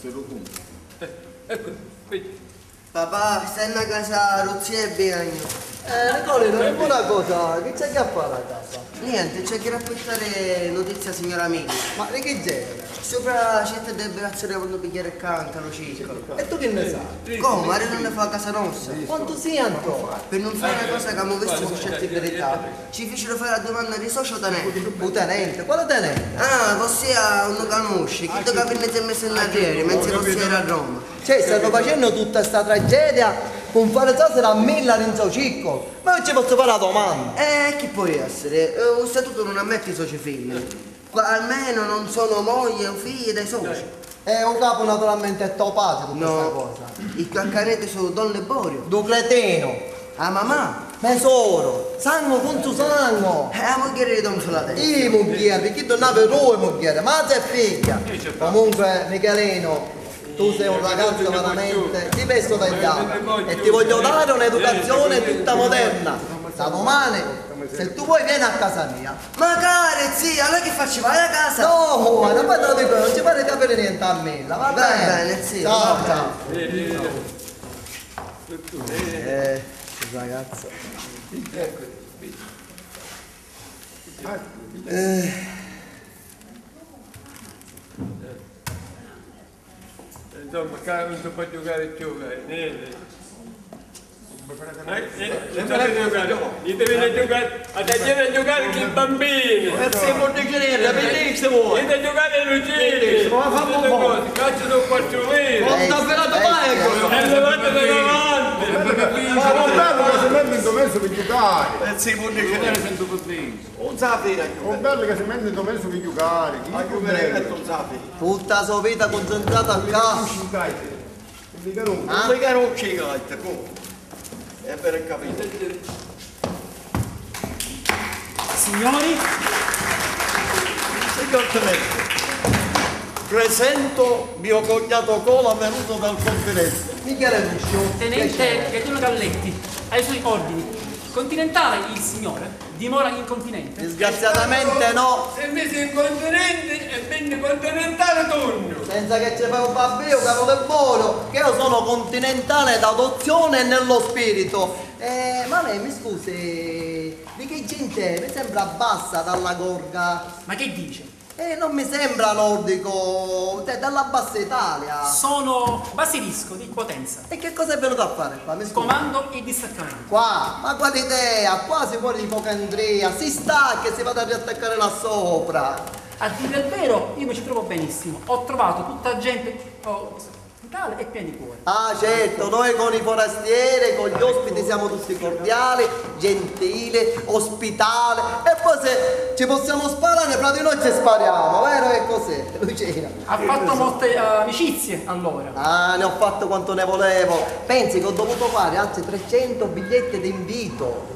se lo compro. Ecco, vedi. Papà, stai in una casa Ruzzi e Biagno. Nicolino, è una cosa, che c'è che a fare a casa? Niente, c'è che rapportare notizia signora Mili. Ma di che genere? Sopra la città del Berazzone quando bicchiere cantano circolo. E tu che ne sai? Come? Mare non ne fa a casa nostra. Quanto siano? Per non fare una cosa che abbiamo visto con certe verità, ci fecero fare la domanda di socio tenente. Un tenente? Quale tenente? Ah, ossia non conosci, chi tocca per ne messo in arriere, mentre non si era a Roma. Cioè, stanno facendo tutta questa tragedia con fare stasera a Milla Renzo Cicco. Ma non ci posso fare la domanda. Chi può essere? Un statuto non ammette i soci figli. Almeno non sono moglie o figli dei soci. Un capo naturalmente è topato tutta questa cosa. I caccaretti sono Don Leborio. Du cretino. A mamma. Tesoro. Sangue contro sangue. La moglie di Don Solatella. I mogliere, chi donnava per lui mogliere, madre e figlia. Comunque, Michelino, tu sei un ragazzo veramente di pesto tagliato e ti voglio dare un'educazione tutta moderna. Da domani, se tu vuoi vieni a casa mia. Magari zia, allora che faccio? Vai a casa? No, guarda, poi te lo dico, non ci pare capire niente a me, va bene? Zia. Ciao, ciao. Ragazzo. Insomma, non si può giocare più, niente. Gli devi giocare, a tagliare a giocare con i bambini. Siamo di credere, bellissimo. Gli devi giocare ai lucini. Cazzo sono 4 mesi. Non sta ferrato mai, E levate da davanti. Ma non bello che si mette in commercio per giocare. Siamo di credere. Non sapere. Non bello che si mette in commercio per giocare. Tutta la sua vita concentrata a casa. Non Non che non ci gatta, come? È per capire. Signori, Signor Tenente, presento mio cognato Cola venuto dal continente. Michele Lucio. tenente Gaetano Galletti, ai suoi ordini. Continentale il signore, dimora in continente. Disgraziatamente no, Se messo in continente e venne continentale torno. senza che ci fai un babbio capo del volo, che io sono continentale d'adozione e nello spirito. Ma lei mi scusi, di che gente è? Mi sembra bassa dalla gorga. Ma che dice? Non mi sembra nordico, dalla bassa Italia. Sono basilisco di Potenza. E che cosa è venuto a fare qua? Mi scusi. Comando e distaccamento. Qua, ma quale idea, qua si muore di ipocondria, si stacca e si vada a riattaccare là sopra. A dire il vero, io mi ci trovo benissimo. Ho trovato tutta gente ospitale e piena di cuore. Ah certo, noi con i forastieri, con gli ospiti siamo tutti cordiali, gentili, ospitali e poi se ci possiamo sparare fra di noi ci spariamo, vero che cos'è, Lucia? Ha fatto molte amicizie allora. Ah, ne ho fatto quanto ne volevo, pensi che ho dovuto fare altri 300 biglietti d'invito.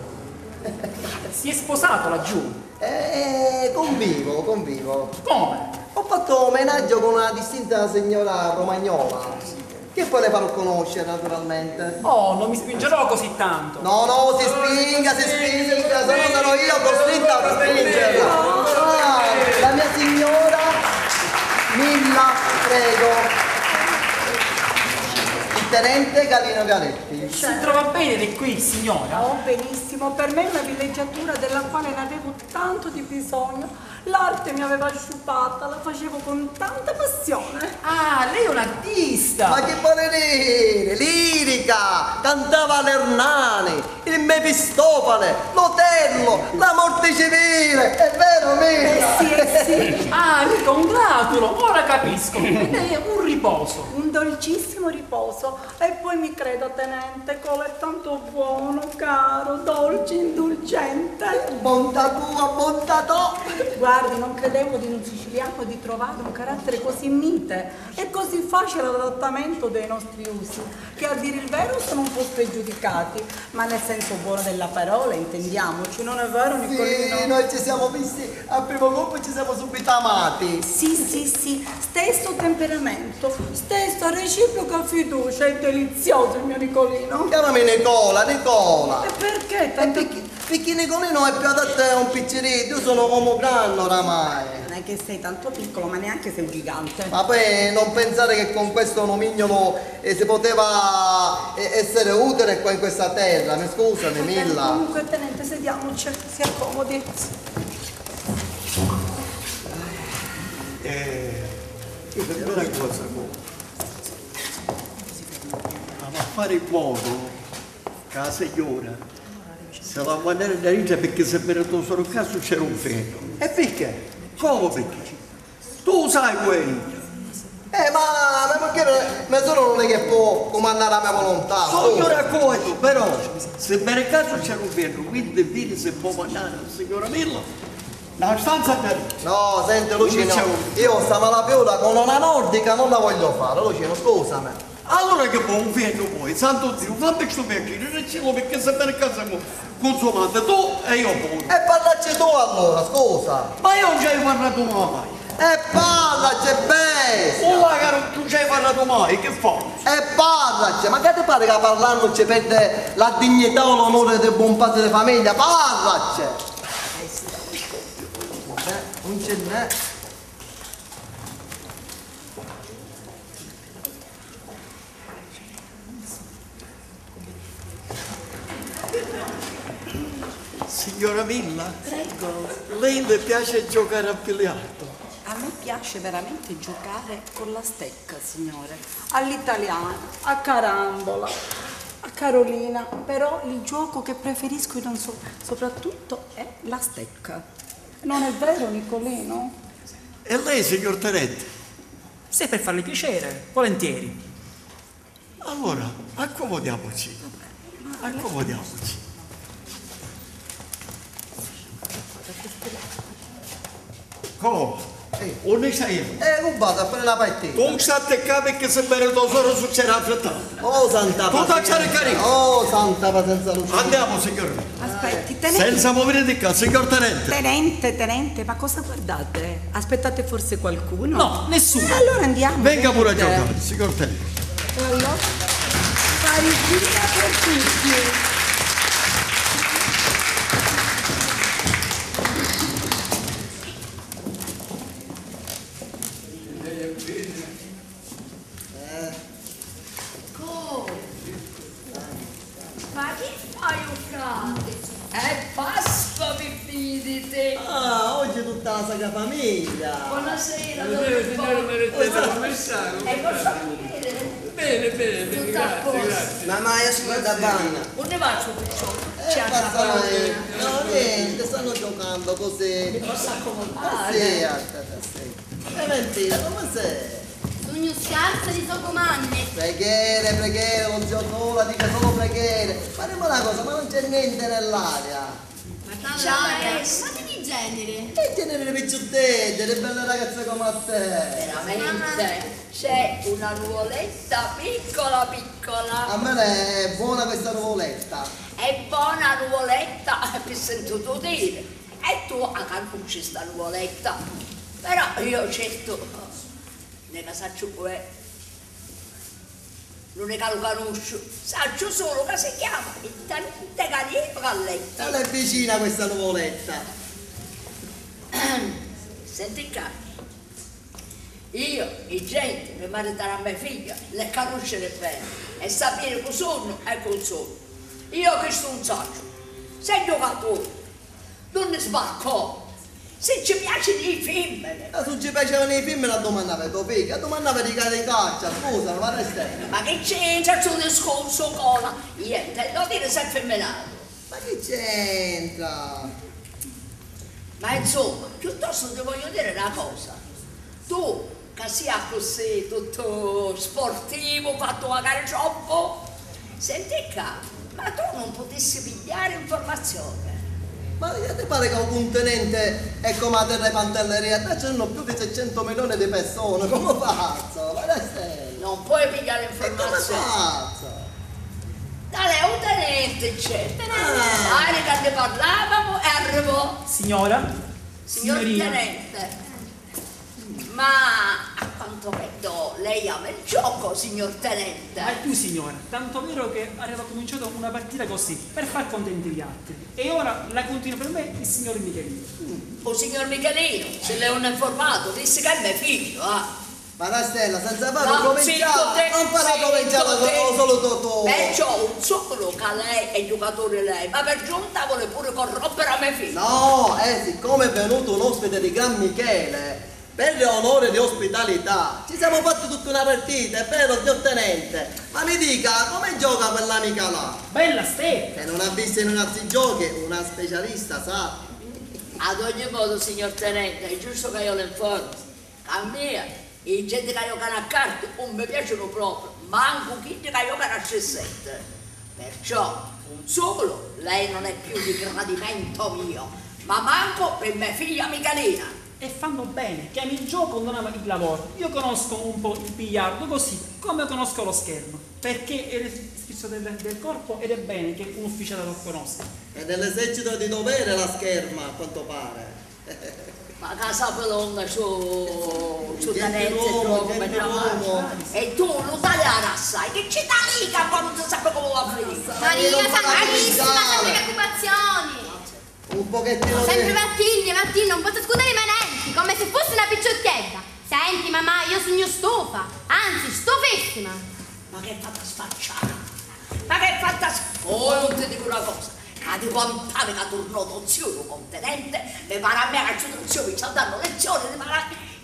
Si è sposato laggiù. Convivo. Come? Ho fatto omaggio con una distinta signora romagnola, che poi le farò conoscere naturalmente. Oh, non mi spingerò così tanto. No, si spinga, se no sarò io costretta a spingerla. La mia signora Milla, prego. Il tenente Galino Galetti. Si trova bene qui, signora? Oh, benissimo, per me è una villeggiatura della quale ne avevo tanto di bisogno. L'arte mi aveva sciupata, la facevo con tanta passione. Ah, lei è un artista! Ma che vuole dire? Lirica! Cantava l'Ernani, il Mefistofane, l'Otello, la morte civile, è vero Milla? Sì. Ah, mi congratulo, ora capisco. Ed è un riposo. Un dolcissimo riposo. E poi mi creda, tenente, Cola è tanto buono, caro, dolce, indulgente. Bontà tua, bontà tua! Guardi, non credevo di un siciliano di trovare un carattere così mite e così facile l'adattamento dei nostri usi, che a dire il vero sono un po' spregiudicati, ma nel senso buono della parola, intendiamoci, non è vero Nicolino? Sì, noi ci siamo visti al primo colpo e ci siamo subito amati. Sì, stesso temperamento, stessa reciproca fiducia, è delizioso il mio Nicolino. Nicolino? Chiamami Nicola, Nicola. E perché tanto... Perché Nicolino è più adatto a un piccerino, io sono uomo grande oramai. Non è che sei tanto piccolo, ma neanche sei un gigante. Ma poi non pensare che con questo nomignolo si poteva essere utile qua in questa terra, mi scusami Milla. Comunque tenente, sediamoci, si accomodi. Una cosa, ma fare il modo che la signora se la guardare da riccia perché se mi venuto solo a caso c'era un ferro. E perché? Come perché? Tu sai quello. Ma mia moglie, mia sorella non è che può comandare la mia volontà. Sono d'accordo, però se per caso c'era un ferro, quindi vedi se può mandare la signora Milla la stanza da riccia. No, senti Lucino, io sta malapiuta con una nordica non la voglio fare, Lucino, scusami. Allora che può un ferro poi, santo Dio, fammi questo piacere, ricciolo perché se per caso consumate tu e io poi. E parlaci tu allora, scusa. Ma io non ci hai parlato mai. E parlaci, bestia. Oh, caro, tu ci hai parlato mai, che fai? E parlaci, ma che ti pare che parlando ci perde la dignità o l'onore del buon padre di famiglia? Parlaci. Non ce n'è. Signora Milla, Prego. lei le piace giocare a biliardo? A me piace veramente giocare con la stecca, signore. All'italiana, a carambola, a carolina. Però il gioco che preferisco soprattutto è la stecca. Non è vero, Nicolino? E lei, signor tenente? Se per farle piacere, volentieri. Allora, accomodiamoci. Accomodiamoci. Come? O ne sei? Rubato a fare la partita. Tu state qua perché se bene tesoro succederà affrettato. Oh santa Tu tacciare carino. Oh santa pazienza Lucino. Andiamo, signor. Aspetti, tenente. Senza muovere di qua, signor tenente. Tenente, ma cosa guardate? Aspettate forse qualcuno? No, nessuno. Allora andiamo. Venga pure a tenente. giocare, signor tenente. Allora, parisina per tutti. Ma che fai un cane? È Pasqua, pipì di te! Ah, oggi tutta la sacra famiglia. Buonasera, Signore Merettella, come sta? E possiamo vedere? Bene, Tutto a posto. grazie. Mamma, io sono da banna. Non ne faccio piccione? C'è No, niente, stanno giocando così. posso accomodare? Sì, aspetta, sì. Valentina, come sei? Sogno scarsa di Socomanne. Preghiere, non zio sola, dica solo preghiere. Faremo una cosa, ma non c'è niente nell'aria. Ma di genere? E genere le picciuttette, le belle ragazze come te. Veramente? C'è una nuvoletta piccola. A me è buona questa nuvoletta. È buona nuvoletta, mi sento dire. E tu a cancucci sta nuvoletta. Però io certo ne casaccio pure. Non è che lo conosco, saccio solo che si chiama il tenente Caniero Galletti. Alla è vicina questa nuvoletta. Senti qua, io, i gente, mi maritare a mia figlia, le conoscere bene e sapere che sono e che sono. Io che sono un saggio, sei giocatore, non ne sbarco. Se ci piacciono i film. Ma se ci piacevano i film la domandava tuo figlio, la domandava di cane in caccia, scusa, ma resta. Ma che c'entra il suo discorso cola? Io intendo dire se è femminato. Ma che c'entra? Ma insomma, piuttosto ti voglio dire una cosa. Tu, che sia così, tutto sportivo, fatto magari troppo, senti qua, ma tu non potessi pigliare informazione. Ma ti pare che un tenente è come a terra pantelleria? Qua c'erano più di 600 milioni di persone, come faccio? Ma resta. Non puoi pigliare E come informazioni. faccio? Dale, un tenente c'è. Sai che ne parlavamo e arrivò. Signora? Signor Signorina? tenente, ma a quanto vedo lei chiama il gioco, signor tenente. Ma è più, signora, tanto vero che aveva cominciato una partita così, per far contenti gli altri. E ora la continua per me il signor Michelino. O signor Michelino, se lei non è informato, disse che è mio figlio, Marastella, senza farlo No, cominciare, non farà cominciare solo tu. Perciò un solo che lei è giocatore lei, ma per giunta vuole pure corrompere a mio figlio. No, siccome è venuto un ospite di Gran Michele, per l'onore di ospitalità, ci siamo fatti tutta una partita, è vero, signor tenente? Ma mi dica, come gioca quell'amica là? Bella Ste! Che non ha visto in altri giochi, una specialista, sa? Ad ogni modo, signor tenente, è giusto che io le informi. A me, i gente che giocano a carte non mi piacciono proprio, manco chi che giocano a C7. Perciò, un solo, lei non è più di gradimento mio, ma manco per mia figlia Michelina. E fanno bene, chiami il gioco non ama il lavoro. Io conosco un po' il biliardo così come conosco lo schermo, perché è l'esercizio del corpo ed è bene che un ufficiale lo conosca. È nell'esercito di dovere la scherma, a quanto pare. Ma casa pelonga su tenente uomo, come uomo. e tu lo tagliare assai, che ci dà mica quando non si sa come va a finire. Maria, sanguinissima, sempre preoccupazioni. Un pochettino Sempre Mattilde, non posso scudere i manenti, come se fosse una picciocchietta. Senti mamma, io sogno stufa, anzi stufissima. Ma che fatta sfacciata? Ma che fatta Oh, non ti dico una cosa. Di quant'anni che tornato zio contenente, mi pare a me che il zio mi sta dando lezioni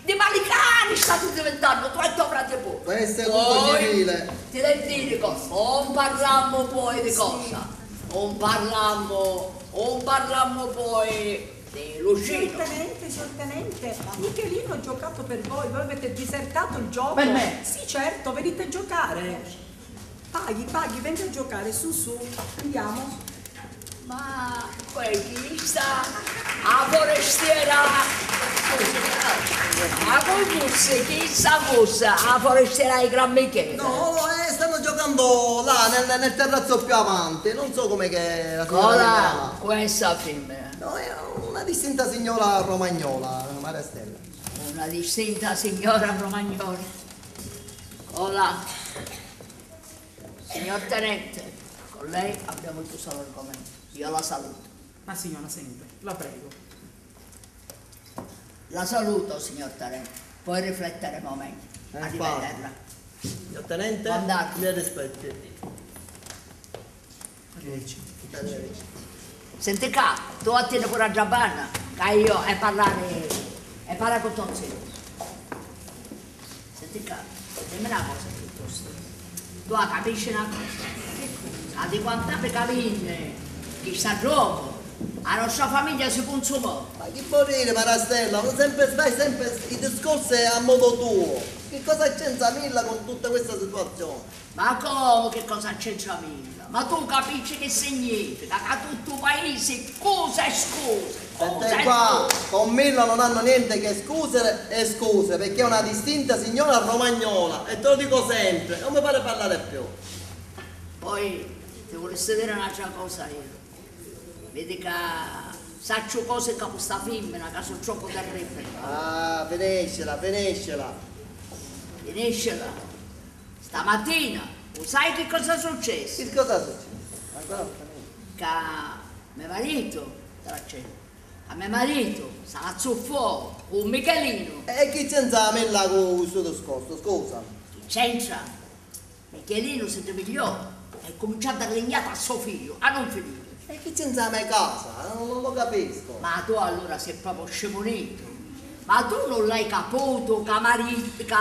di malicani state diventando tu e tuo fratello. Questo è tutto civile. Ti devi dire cosa? Non parlammo poi di cosa? Non parlammo poi di Lucino. Signor tenente, Michelino ha giocato per voi avete disertato il gioco. Per me? Sì, certo, venite a giocare. Paghi, venite a giocare, su, andiamo. Ma chi sta a forestiera? Ma come fosse chi sta fosse a forestiera di Gran Michele? No, stanno giocando là nel terrazzo più avanti, non so come che la signora Ora, chiama. questa femmina. No, è una distinta signora romagnola, Maria Stella. Una distinta signora romagnola. Ora, signor tenente, con lei abbiamo il solo argomento. Io la saluto. Ma signora, sempre, la prego. La saluto, signor tenente. Poi rifletteremo meglio. Arrivederla. Signor tenente, Guardate. mi rispetti. Senti qua, tu attieni pure a Giabana, che io e parlare con tuo zio. Senti qua, dimmi una cosa piuttosto. Tu capisci una cosa? Di quant'anni capisci che sta gioco? La nostra famiglia si consumò. Ma che vuol dire, Marastella? Fai sempre i discorsi a modo tuo. Che cosa c'entra Milla con tutta questa situazione? Ma come che cosa c'entra Milla? Ma tu capisci che significa? Che tutto il paese scusa e scusa. Senti qua, con Milla non hanno niente che scusare e scuse, perché è una distinta signora romagnola. E te lo dico sempre, non mi pare parlare più. Poi ti volessi dire un'altra cosa io. Vedi che saccio cose che questa femmina che sono troppo terribili. Ah, finiscela. Finiscela. Stamattina, lo sai che cosa è successo? Che cosa succede? Che mio marito, a mio marito si azzuffò con Michelino. E chi c'entra Milla con il suo discorso, scusa? C'entra. Michelino si ripigliò e cominciò a dare legnata a suo figlio, a non finire. E chi c'entra a me casa? Non lo capisco. Ma tu allora sei proprio scemonito. Ma tu non l'hai capito che marito, che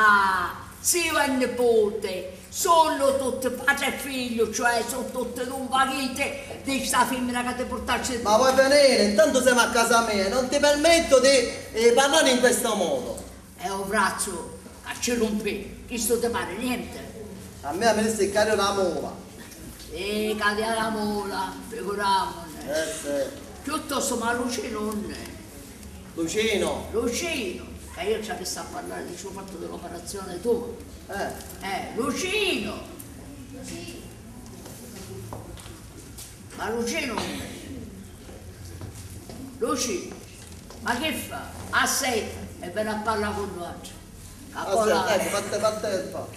zio e nipote sono tutti padre e figlio, cioè sono tutte non paghite di questa femmina che ti portassi. Ma vuoi venire? Intanto siamo a casa mia, non ti permetto di parlare in questo modo. È un braccio a ci rompe, che sto ti pare niente. A me mi disse che una mola. Cade alla mola, figuramone. Sì. Piuttosto ma Lucino non è. Lucino. Lucino, che io c'è che sta a parlare di suo fatto dell'operazione tua. Lucino. Sì. Ma Lucino non è. Lucino, ma che fa? Aspetta e viene a parlare con noi. Aspetta, ecco, fatte il fatto.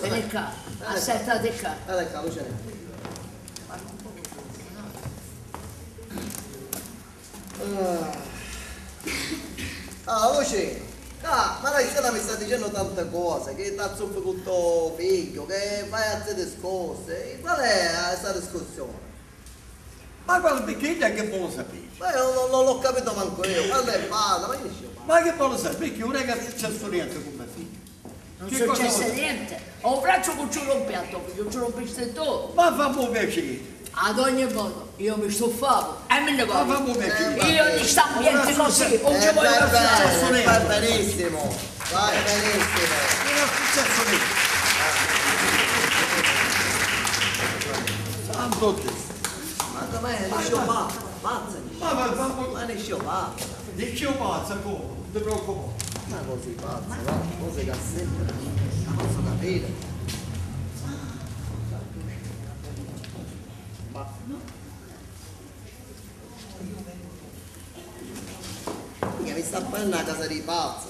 Vieni qua, assettate qua. Guarda qua, Luciano. Luciano. Ma la scena mi sta dicendo tante cose, che ti zuppi con tuo figlio, che vai a te discorsi. Qual è questa discussione? Ma quella picchiglia che vuole sapere? Ma io non l'ho capito manco io, quando è bada, ma io non Ma che vuole sapere? Che un ragazzo c'è niente con mia figlia. Non successe niente. Ho un braccio con ci rompiato, io ci rompiste tu. Ma fammi piacere. Ad ogni modo, io mi stufavo e me ne Ma vado. fammi piacere. Io in questo ambiente così, non ci voglio più. va benissimo, va benissimo. Non è successo niente. Santo Dio. Ma com'è? Ne scio pazza. Ma ne scio pazza. Dicevo pazza, come? Non ti preoccupare. Ma così pazza, va, cose che sempre. Non posso capire. Mi sta prendendo una casa di pazza.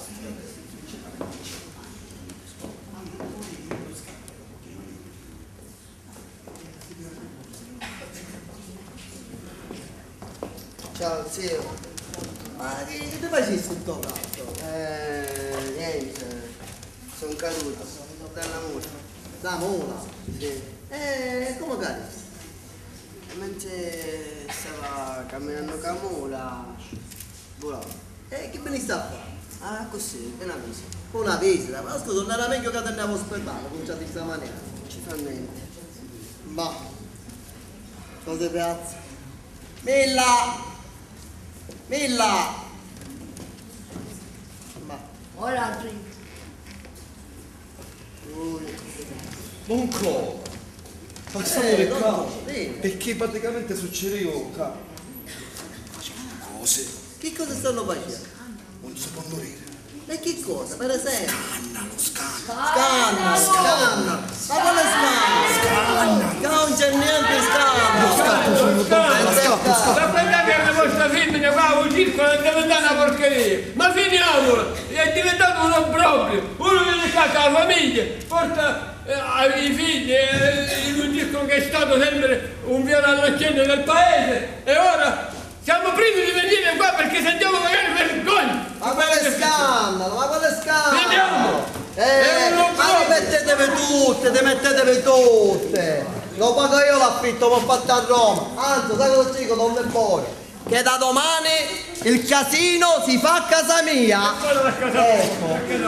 Ciao zio. Ma che ti fai sto cazzo? Niente, sono caduto dalla mula. Da mula? Sì. Come cadi? Mentre stava camminando con la mula, volavo. Che me ne sta a fare? Ah, così, è una visita. Una visita, ma scusa, non era meglio che ti andiamo a aspettare, cominciate in questa maniera. Non ci fa niente. Ma, cose piazza? Milla! Milla! Ma, Ora drinco. Monco! Passiamo di qua! no, sì. Perché praticamente succedeva qua. Cose. Che cosa stanno facendo? Non si può morire. E che cosa, per esempio? Scanna. Scanna! Ma quale scanna? Non c'è niente scanna! Ma guardate che la vostra femmina qua un circolo è diventata una porcheria. Ma finiamola! È diventato un obbrobrio. Uno viene qua con la famiglia, porta i figli in un circolo che è stato sempre un via all'accento del paese e ora siamo primi di venire qua perché sentiamo magari vergogna. Ma quale scandalo? Ma quale scandalo? Vediamo! Ma te mettetevi tutte! Lo pago io l'affitto, l'ho fatto a Roma! Anzi, sai cosa ti dico, Don Leppone? Che da domani il casino si fa a casa mia! Ecco!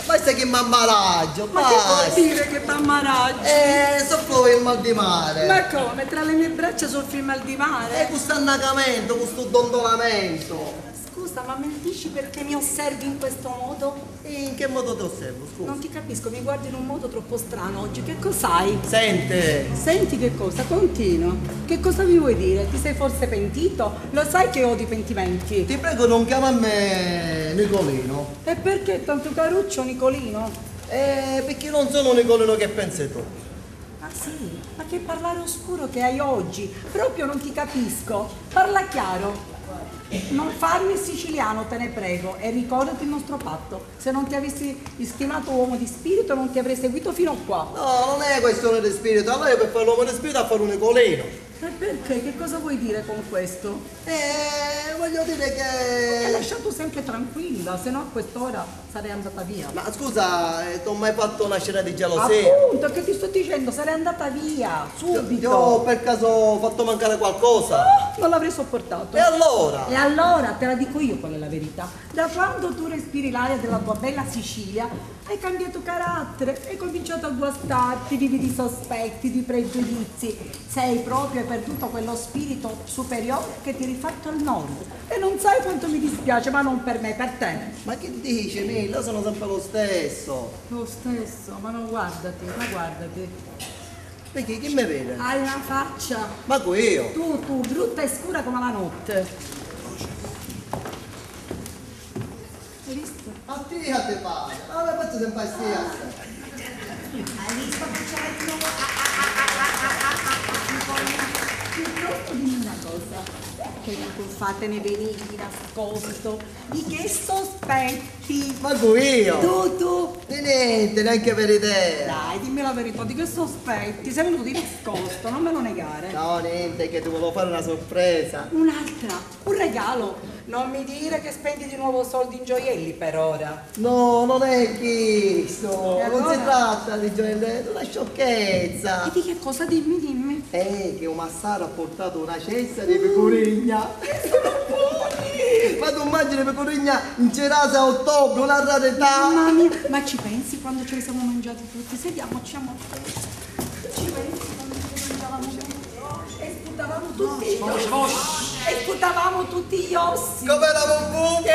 Basta che mi ammalaggio, Ma che vuol dire che t'ammaraggi? soffro il mal di mare. Ma come? Tra le mie braccia soffri il mal di mare? Questo annacamento, questo dondolamento. Scusa, ma mi dici perché mi osservi in questo modo? In che modo ti osservo, scusa? Non ti capisco, mi guardi in un modo troppo strano oggi. Che cos'hai? Sente! Senti che cosa? Continua. Che cosa mi vuoi dire? Ti sei forse pentito? Lo sai che odio i pentimenti. Ti prego non chiama me Nicolino. E perché tanto caruccio, Nicolino? Perché non sono Nicolino che pensi tu. Ah sì? Ma che parlare oscuro che hai oggi? Proprio non ti capisco. Parla chiaro. Non farmi il siciliano, te ne prego, e ricordati il nostro patto. Se non ti avessi stimato uomo di spirito non ti avrei seguito fino qua. No, non è questione di spirito, allora io per fare l'uomo di spirito a fare un Nicolino. E perché? Che cosa vuoi dire con questo? Voglio dire Mi hai che... lasciato sempre tranquilla, se no a quest'ora sarei andata via. Ma scusa, ti ho mai fatto una scena di gelosia? Appunto, che ti sto dicendo, sarei andata via, subito. Ti ho per caso fatto mancare qualcosa? No, non l'avrei sopportato. E allora? E allora, te la dico io qual è la verità. Da quando tu respiri l'aria della tua bella Sicilia, hai cambiato carattere, hai cominciato a guastarti, vivi di sospetti, di pregiudizi. Sei proprio, hai perduto quello spirito superiore che ti hai rifatto al nord. E non sai quanto mi dispiace, ma non per me, per te. Ma che dici, Milla? Sono sempre lo stesso. Lo stesso, ma non guardati, ma guardati. Perché chi mi vede? Hai una faccia. Ma io? Tu, brutta e scura come la notte. Hai visto? A te a te pare. Ma mi faccio sempre stiasse. Hai visto che c'è di nuovo? Piuttosto dimmi una cosa. Perché non fate ne venire di nascosto? Di che sospetti? Ma io? Tu. Di niente, neanche per idea. Dai, dimmi la verità, di che sospetti? Sei venuto di nascosto, non me lo negare. No, niente, che ti volevo fare una sorpresa. Un'altra, un regalo. Non mi dire che spendi di nuovo soldi in gioielli per ora. No, non è questo. E Non allora? si tratta di gioielli, è una sciocchezza. E di che cosa? Dimmi. Che un massaro ha portato una cesta di pecorigna. Ma tu immagini pecorigna in cerasa a ottobre, una rarità. Mamma mia, ma ci pensi quando ce li siamo mangiati tutti? Sediamoci a morte. Ci pensi quando ce li mangiavamo tutti? E sputavamo tutti gli ossi. E sputavamo tutti gli ossi. Come eravamo buffe.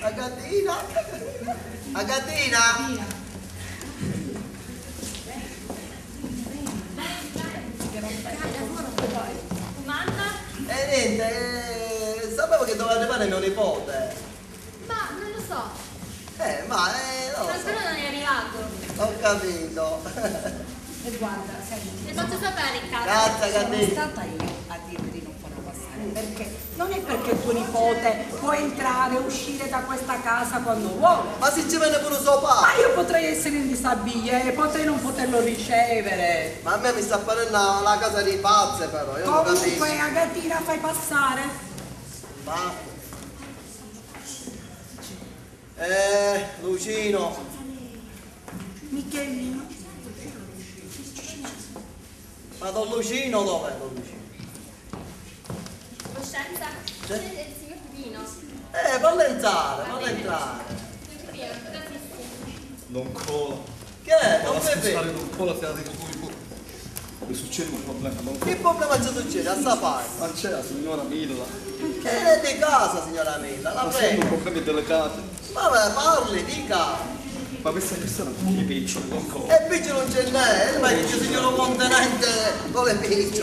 Agatina? Agatina? Manna? Niente, sapevo che doveva arrivare mio nipote. Ma non lo so. No, Ancora non è arrivato. ho capito. E guarda, senti. Le faccio sapere in casa. Grazie, Sono Agatina. stata io a dirmi di non farlo passare, perché non è perché tuo nipote può entrare e uscire da questa casa quando vuole. Ma se ci viene pure suo Ma padre? io potrei essere in disabile, potrei non poterlo ricevere. Ma a me mi sta parendo la casa di pazze però, io non capisco. Comunque, Agatina, fai passare. Ma... Lucino. Michelino. Ma Don Lucino dov'è Don Lucino? Coscienza? C'è? Il signor Pino. Fallo entrare, fallo entrare. Signor Pino, grazie. Non cola. Che è? Ma Non la mi vedi? non cola se la devi tu. Mi succede un problema, non Che cola. problema ci succede? A sta parte? Ma c'è la signora Milla. È di casa, signora Milla, la Ma sono prego. problemi delicati. Vabbè, parli, dica. Ma questa persona non gli piccioli, non cola. E piccio non ce n'è, ma dice signor Montenente con le picciole.